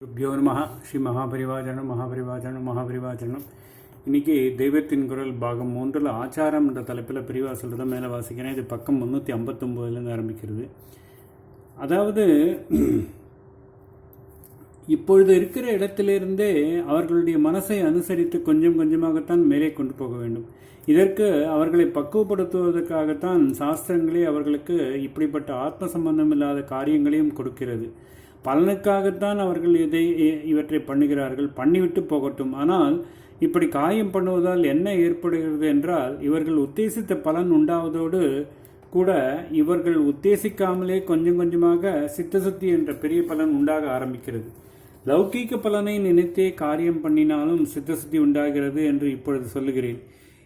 ருப்யோ நமஹ ஸ்ரீ மகாபரிவாஜனம். இன்னைக்கு தெய்வத்தின் குரல் பாகம் 3 ஆச்சாரம் என்ற தலைப்பில் பிரிவாக சொல்கிறத மேலே வாசிக்கிறேன். இது பக்கம் 359 ஆரம்பிக்கிறது. அதாவது இப்பொழுது இருக்கிற இடத்திலிருந்தே அவர்களுடைய மனசை அனுசரித்து கொஞ்சம் கொஞ்சமாகத்தான் மேலே கொண்டு போக வேண்டும். இதற்கு அவர்களை பக்குவப்படுத்துவதற்காகத்தான் சாஸ்திரங்களே அவர்களுக்கு இப்படிப்பட்ட ஆத்ம சம்பந்தம் இல்லாத காரியங்களையும் கொடுக்கிறது. பலனுக்காகத்தான் அவர்கள் இவற்றை பண்ணுகிறார்கள். பண்ணிவிட்டு போகட்டும். ஆனால் இப்படி காயம் பண்ணுவதால் என்ன ஏற்படுகிறது என்றால், இவர்கள் உத்தேசித்த பலன் உண்டாவதோடு கூட இவர்கள் உத்தேசிக்காமலே கொஞ்சம் கொஞ்சமாக சித்தசுத்தி என்ற பெரிய பலன் உண்டாக ஆரம்பிக்கிறது. லௌகீக பலனை நினைத்தே காரியம் பண்ணினாலும் சித்தசுத்தி உண்டாகிறது என்று இப்பொழுது சொல்லுகிறேன்.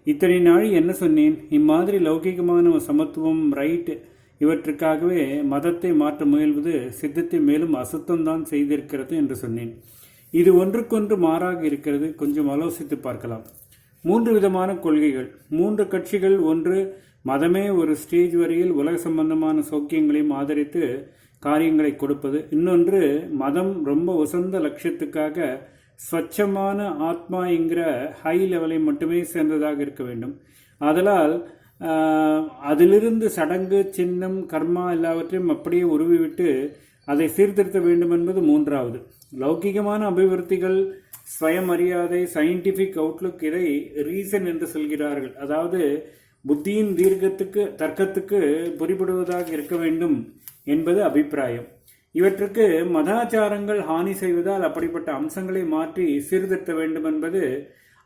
இத்தனை நாள் என்ன சொன்னேன்? இம்மாதிரி லௌகீகமான சமத்துவம், ரைட், இவற்றுக்காகவே மதத்தை மாற்ற முயல்வது சித்தத்தை மேலும் அசுத்தம்தான் செய்திருக்கிறது என்று சொன்னேன். இது ஒன்றுக்கொன்று மாறாக இருக்கிறது. கொஞ்சம் ஆலோசித்து பார்க்கலாம். 3 விதமான கொள்கைகள், 3 கட்சிகள். ஒன்று, மதமே ஒரு ஸ்டேஜ் வரையில் உலக சம்பந்தமான சௌக்கியங்களையும் ஆதரித்து காரியங்களை கொடுப்பது. இன்னொன்று, மதம் ரொம்ப உசந்த லட்சியத்துக்காக ஸ்வச்சமான ஆத்மா என்கிற ஹை லெவலை மட்டுமே சேர்ந்ததாக இருக்க வேண்டும். அதனால் அதிலிருந்து சடங்கு, சின்னம், கர்மா எல்லாவற்றையும் அப்படியே உருவிவிட்டு அதை சீர்திருத்த வேண்டும் என்பது 3வது. லௌகிகமான அபிவிருத்திகள், சுயமரியாதை, சயின்டிபிக் அவுட்லுக், இதை ரீசன் என்று சொல்கிறார்கள். அதாவது புத்தியின் தர்க்கத்துக்கு புரிபடுவதாக இருக்க வேண்டும் என்பது அபிப்பிராயம். இவற்றுக்கு மதாச்சாரங்கள் ஹானி செய்வதால் அப்படிப்பட்ட அம்சங்களை மாற்றி சீர்திருத்த வேண்டும் என்பது.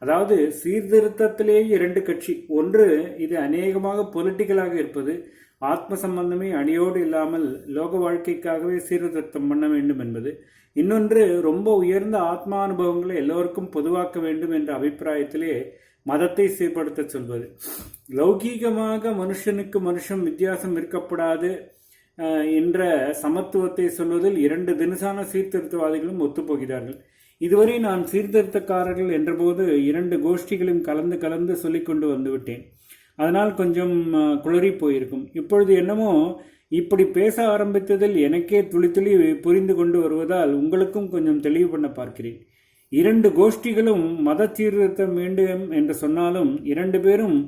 அதாவது சீர்திருத்தத்திலேயே 2 கட்சி. ஒன்று, இது அநேகமாக பொலிட்டிக்கலாக இருப்பது, ஆத்ம சம்பந்தமே அணியோடு இல்லாமல் லோக வாழ்க்கைக்காகவே சீர்திருத்தம் பண்ண வேண்டும் என்பது. இன்னொன்று, ரொம்ப உயர்ந்த ஆத்மா அனுபவங்களை எல்லோருக்கும் பொதுவாக்க வேண்டும் என்ற அபிப்பிராயத்திலே மதத்தை சீர்படுத்த சொல்வது. லௌகீகமாக மனுஷனுக்கு மனுஷன் வித்தியாசம் இருக்கப்படாது என்ற சமத்துவத்தை சொல்வதில் 2 தினசான சீர்திருத்தவாதிகளும் ஒத்துப்போகிறார்கள். இதுவரை நான் சீர்திருத்தக்காரர்கள் என்றபோது 2 கோஷ்டிகளும் கலந்து சொல்லிக்கொண்டு வந்துவிட்டேன். அதனால் கொஞ்சம் குளறி போயிருக்கும். இப்பொழுது என்னமோ இப்படி பேச ஆரம்பித்ததில் எனக்கே துளி புரிந்து கொண்டு வருவதால் உங்களுக்கும் கொஞ்சம் தெளிவு பண்ண பார்க்கிறேன். 2 கோஷ்டிகளும் மத சீர்திருத்தம் வேண்டும் என்று சொன்னாலும், 2 பேரும்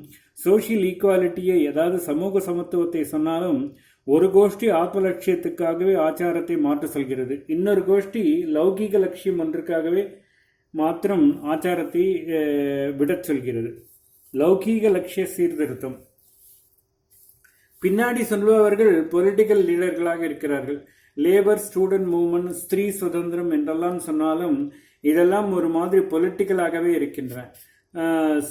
சோசியல் ஈக்குவாலிட்டியை, அதாவது சமூக சமத்துவத்தை சொன்னாலும், ஒரு கோஷ்டி ஆத்ம லட்சியத்துக்காகவே ஆச்சாரத்தை மாற்ற சொல்கிறது. இன்னொரு கோஷ்டி லௌகீக லட்சியம் ஒன்றுக்காகவே மாத்திரம் ஆச்சாரத்தை விடச் சொல்கிறது. லௌகீக லட்சிய சீர்திருத்தம் பின்னாடி சொல்பவர்கள் பொலிட்டிக்கல் லீடர்களாக இருக்கிறார்கள். லேபர், ஸ்டூடெண்ட் மூவ்மெண்ட், ஸ்திரீ சுதந்திரம் என்றெல்லாம் சொன்னாலும் இதெல்லாம் ஒரு மாதிரி பொலிட்டிக்கலாகவே இருக்கின்றன.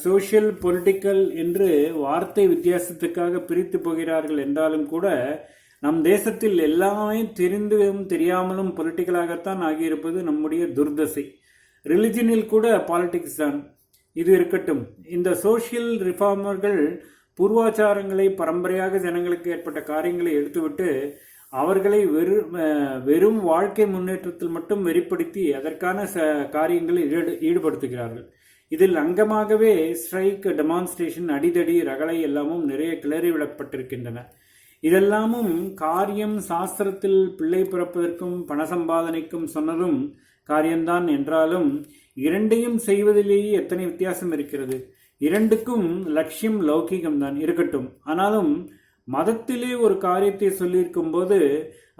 சோசியல், பொலிட்டிக்கல் என்று வார்த்தை வித்தியாசத்துக்காக பிரித்து போகிறார்கள் என்றாலும் கூட நம் தேசத்தில் எல்லாமே தெரிந்தும் தெரியாமலும் பொலிட்டிக்கலாகத்தான் ஆகியிருப்பது நம்முடைய துர்தசை. ரிலிஜனில் கூட பாலிடிக்ஸ் தான். இது இருக்கட்டும். இந்த சோசியல் ரிஃபார்மர்கள் பூர்வாச்சாரங்களை, பரம்பரையாக ஜனங்களுக்கு ஏற்பட்ட காரியங்களை எடுத்துவிட்டு அவர்களை வெறும் வாழ்க்கை முன்னேற்றத்தில் மட்டும் வெறிப்படுத்தி அதற்கான காரியங்களில் ஈடுபடுத்துகிறார்கள். இதில் அங்கமாகவே ஸ்ட்ரைக், டெமான்ஸ்ட்ரேஷன், அடிதடி, ரகளை எல்லாமும் நிறைய கிளறி விடப்பட்டிருக்கின்றன. இதெல்லாமும் காரியம் சாஸ்திரத்தில் பிள்ளை பிறப்பதற்கும் பண சம்பாதனைக்கும் சொன்னதும் காரியம்தான் என்றாலும் 2ஐயும் செய்வதிலேயே எத்தனை வித்தியாசம் இருக்கிறது. 2க்கும் லட்சியம் லௌகீகம்தான் இருக்கட்டும். ஆனாலும் மதத்திலே ஒரு காரியத்தை சொல்லியிருக்கும் போது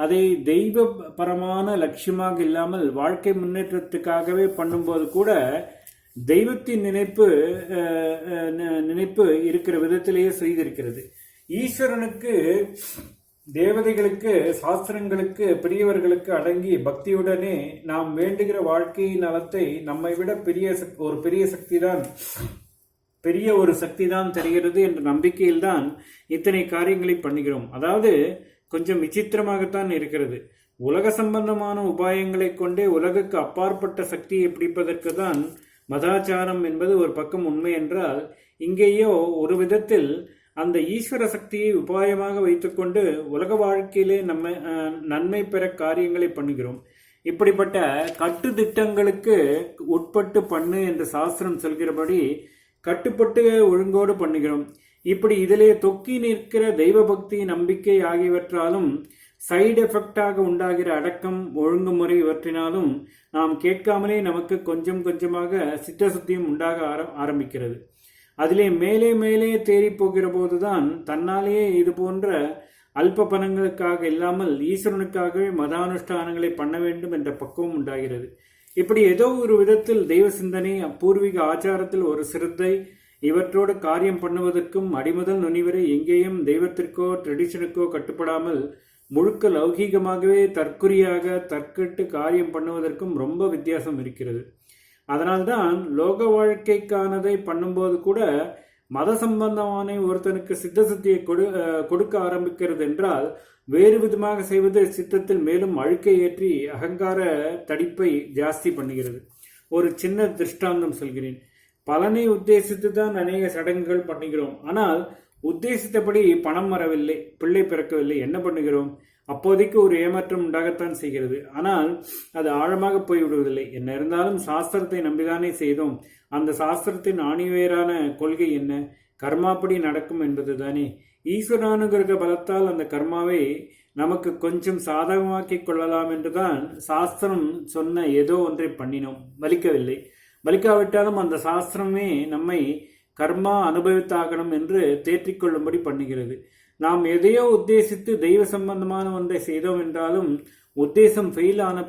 அதை தெய்வ பரமான லட்சியமாக இல்லாமல் வாழ்க்கை முன்னேற்றத்துக்காகவே பண்ணும்போது கூட தெய்வத்தின் நினைப்பு இருக்கிற விதத்திலேயே செய்திருக்கிறது. ஈஸ்வரனுக்கு, தேவதைகளுக்கு, சாஸ்திரங்களுக்கு, பெரியவர்களுக்கு அடங்கி பக்தியுடனே நாம் வேண்டுகிற வாழ்க்கையின் நலத்தை நம்மை விட பெரிய ஒரு சக்தி தான் தெரிகிறது என்ற நம்பிக்கையில்தான் இத்தனை காரியங்களை பண்ணுகிறோம். அதாவது கொஞ்சம் விசித்திரமாகத்தான் இருக்கிறது. உலக சம்பந்தமான உபாயங்களை கொண்டே உலகுக்கு அப்பாற்பட்ட சக்தியை பிடிப்பதற்கு தான் மதாச்சாரம் என்பது ஒரு பக்கம் உண்மை என்றால், இங்கேயோ ஒரு விதத்தில் அந்த ஈஸ்வர சக்தியை உபாயமாக வைத்துக்கொண்டு உலக வாழ்க்கையிலே நன்மை பெற காரியங்களை பண்ணுகிறோம். இப்படிப்பட்ட கட்டு திட்டங்களுக்கு உட்பட்டு பண்ணு என்று சாஸ்திரம் சொல்கிறபடி கட்டுப்பட்டு ஒழுங்கோடு பண்ணுகிறோம். இப்படி இதிலே தொக்கி நிற்கிற தெய்வ பக்தி, நம்பிக்கை ஆகியவற்றாலும் சைடு எஃபெக்டாக உண்டாகிற அடக்கம், ஒழுங்குமுறை இவற்றினாலும் நாம் கேட்காமலே நமக்கு கொஞ்சம் கொஞ்சமாக சித்தசுத்தியும் உண்டாக ஆரம்பிக்கிறது. அதிலே மேலே மேலே தேறி போகிற போதுதான் தன்னாலேயே இது போன்ற அல்ப பணங்களுக்காக இல்லாமல் ஈஸ்வரனுக்காகவே மதானுஷ்டானங்களை பண்ண வேண்டும் என்ற பக்குவம் உண்டாகிறது. இப்படி ஏதோ ஒரு விதத்தில் தெய்வ சிந்தனை, பூர்வீக ஆச்சாரத்தில் ஒரு சிரத்தை, இவற்றோடு காரியம் பண்ணுவதற்கும் அடிமுதல் நுனிவரை எங்கேயும் தெய்வத்திற்கோ ட்ரெடிஷனுக்கோ கட்டுப்படாமல் முழுக்க லௌகீகமாகவே தற்குறியாக தற்கட்டு காரியம் பண்ணுவதற்கும் ரொம்ப வித்தியாசம் இருக்கிறது. அதனால்தான் லோக வாழ்க்கைக்கானதை பண்ணும்போது கூட மத சம்பந்தமான ஒருத்தனுக்கு சித்தசுத்தியை கொடுக்க ஆரம்பிக்கிறது என்றால் வேறு விதமாக செய்வது சித்தத்தில் மேலும் அழுக்கை ஏற்றி அகங்கார தடிப்பை ஜாஸ்தி பண்ணுகிறது. ஒரு சின்ன திருஷ்டாந்தம் சொல்கிறேன். பலனை உத்தேசித்து தான் அநேக சடங்குகள் பண்ணுகிறோம். ஆனால் உத்தேசித்தபடி பணம் வரவில்லை, பிள்ளை பிறக்கவில்லை, என்ன பண்ணுகிறோம்? அப்போதைக்கு ஒரு ஏமாற்றம் உண்டாகத்தான் செய்கிறது. ஆனால் அது ஆழமாக போய்விடுவதில்லை. என்ன இருந்தாலும் சாஸ்திரத்தை நம்பிதானே செய்தோம். அந்த சாஸ்திரத்தின் ஆணிவேரான கொள்கை என்ன? கர்மாப்படி நடக்கும் என்பது தானே. ஈஸ்வரானுகிரக பலத்தால் அந்த கர்மாவை நமக்கு கொஞ்சம் சாதகமாக்கிக் கொள்ளலாம் என்றுதான் சாஸ்திரம் சொன்ன ஏதோ ஒன்றை பண்ணினோம். வலிக்கவில்லை. வலிக்காவிட்டாலும் அந்த சாஸ்திரமே நம்மை கர்மா அனுபவித்தாகணும் என்று தேற்றிக்கொள்ளும்படி பண்ணுகிறது. நாம் எதையோ உத்தேசித்து தெய்வ சம்பந்தமான ஒன்றை செய்தோம் என்றாலும் உத்தேசம் ஃபெயில் ஆன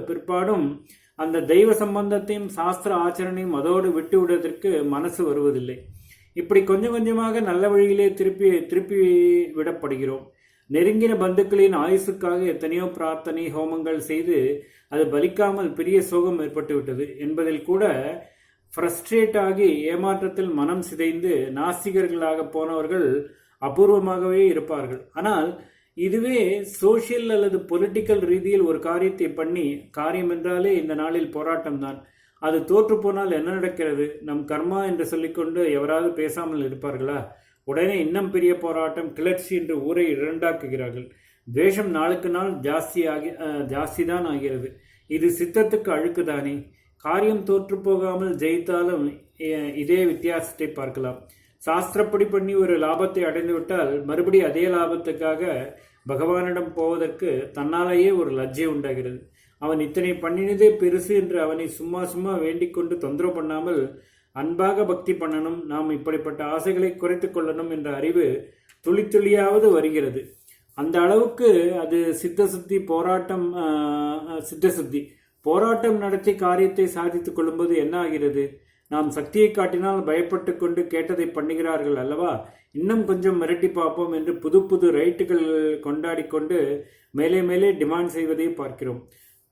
பிற்பாடும் அந்த தெய்வ சம்பந்தத்தையும் சாஸ்திர ஆச்சரணையும் அதோடு விட்டு விடுவதற்கு மனசு வருவதில்லை. இப்படி கொஞ்சம் கொஞ்சமாக நல்ல வழியிலே திருப்பி விடப்படுகிறோம். நெருங்கின பந்துக்களின் ஆயுசுக்காக எத்தனையோ பிரார்த்தனை ஹோமங்கள் செய்து அது பலிக்காமல் பெரிய சோகம் ஏற்பட்டுவிட்டது என்பதில் கூட ஃப்ரஸ்ட்ரேட் ஆகி ஏமாற்றத்தில் மனம் சிதைந்து நாஸ்திகர்களாக போனவர்கள் அபூர்வமாகவே இருப்பார்கள். ஆனால் இதுவே சோசியல் அல்லது பொலிட்டிக்கல் ரீதியில் ஒரு காரியத்தை பண்ணி, காரியம் என்றாலே இந்த நாளில் போராட்டம் தான், அது தோற்று போனால் என்ன நடக்கிறது? நம் கர்மா என்று சொல்லிக்கொண்டு எவராவது பேசாமல் இருப்பார்களா? உடனே இன்னும் பெரிய போராட்டம், கிளர்ச்சி என்று ஊரை இரண்டாக்குகிறார்கள். துவேஷம் நாளுக்கு நாள் ஜாஸ்தி தான் ஆகிறது. இது சித்தத்துக்கு அழுக்குதானே. காரியம் தோற்று போகாமல் ஜெயித்தாலும் இதே வித்தியாசத்தை பார்க்கலாம். சாஸ்திரப்படி பண்ணி ஒரு லாபத்தை அடைந்து விட்டால் மறுபடி அதே லாபத்துக்காக பகவானிடம் போவதற்கு தன்னாலேயே ஒரு லஜ்ஜை உண்டாகிறது. அவன் இத்தனை பண்ணினதே பெருசு என்று அவனை சும்மா சும்மா வேண்டிக் கொண்டு தொந்தரவு பண்ணாமல் அன்பாக பக்தி பண்ணணும், நாம் இப்படிப்பட்ட ஆசைகளை குறைத்து கொள்ளணும் என்ற அறிவு துளி துளியாவது வருகிறது. அந்த அளவுக்கு அது சித்தசுத்தி போராட்டம் நடத்தி காரியத்தை சாதித்துக் கொள்ளும்போது என்ன ஆகிறது? நாம் சக்தியை காட்டினால் பயப்பட்டு கொண்டு கேட்டதை பண்ணுகிறார்கள் அல்லவா? இன்னும் கொஞ்சம் மிரட்டி பார்ப்போம் என்று புது புது ரைட்டுகள் கொண்டாடி கொண்டு மேலே மேலே டிமாண்ட் செய்வதை பார்க்கிறோம்.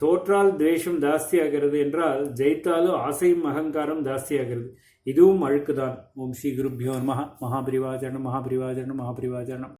தோற்றால் துவேஷம் ஜாஸ்தியாகிறது என்றால் ஜெயித்தாலும் ஆசையும் அகங்காரம் ஜாஸ்தியாகிறது. இதுவும் அழுக்குதான். ஓம் ஸ்ரீ குருப்யோ நமஹ. மகாபிரிவாஜனம் மகாபிரிவாஜனம் மகாபிரிவாஜனம்.